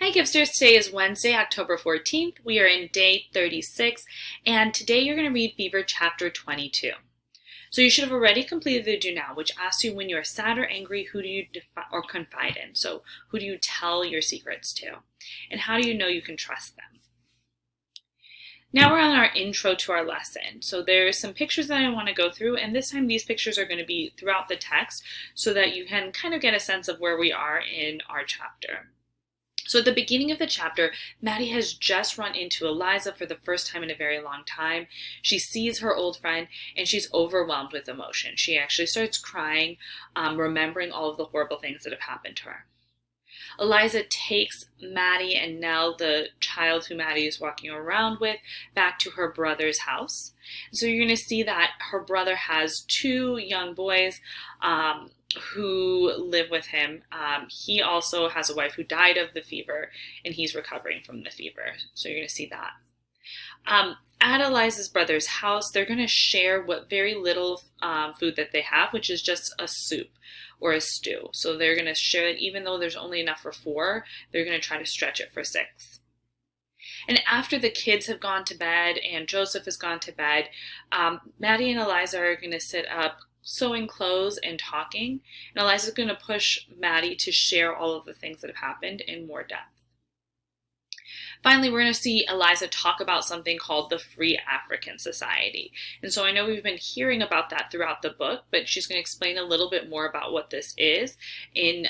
Hi Gipsters, today is Wednesday, October 14th. We are in day 36, and today you're going to read Fever chapter 22. So you should have already completed the Do Now, which asks you when you are sad or angry, who do you confide in? So who do you tell your secrets to? And how do you know you can trust them? Now we're on our intro to our lesson. So there's some pictures that I want to go through, and this time these pictures are going to be throughout the text so that you can kind of get a sense of where we are in our chapter. So at the beginning of the chapter, Maddie has just run into Eliza for the first time in a very long time. She sees her old friend and she's overwhelmed with emotion. She actually starts crying, remembering all of the horrible things that have happened to her. Eliza takes Maddie and Nell, the child who Maddie is walking around with, back to her brother's house. So you're going to see that her brother has two young boys who live with him. He also has a wife who died of the fever, and he's recovering from the fever. So you're going to see that. At Eliza's brother's house, they're going to share what very little food that they have, which is just a soup or a stew. So they're going to share it, even though there's only enough for 4, they're going to try to stretch it for 6. And after the kids have gone to bed and Joseph has gone to bed, Maddie and Eliza are going to sit up sewing clothes and talking. And Eliza's going to push Maddie to share all of the things that have happened in more depth. Finally, we're going to see Eliza talk about something called the Free African Society. And so I know we've been hearing about that throughout the book, but she's going to explain a little bit more about what this is in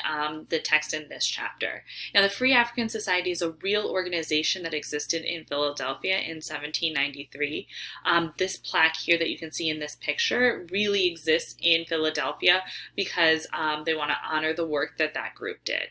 the text in this chapter. Now, the Free African Society is a real organization that existed in Philadelphia in 1793. This plaque here that you can see in this picture really exists in Philadelphia because they want to honor the work that that group did.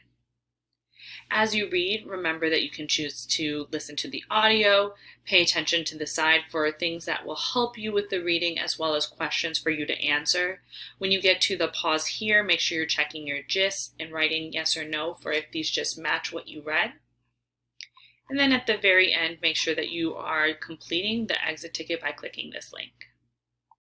As you read, remember that you can choose to listen to the audio, pay attention to the side for things that will help you with the reading as well as questions for you to answer. When you get to the pause here, make sure you're checking your gist and writing yes or no for if these just match what you read. And then at the very end, make sure that you are completing the exit ticket by clicking this link.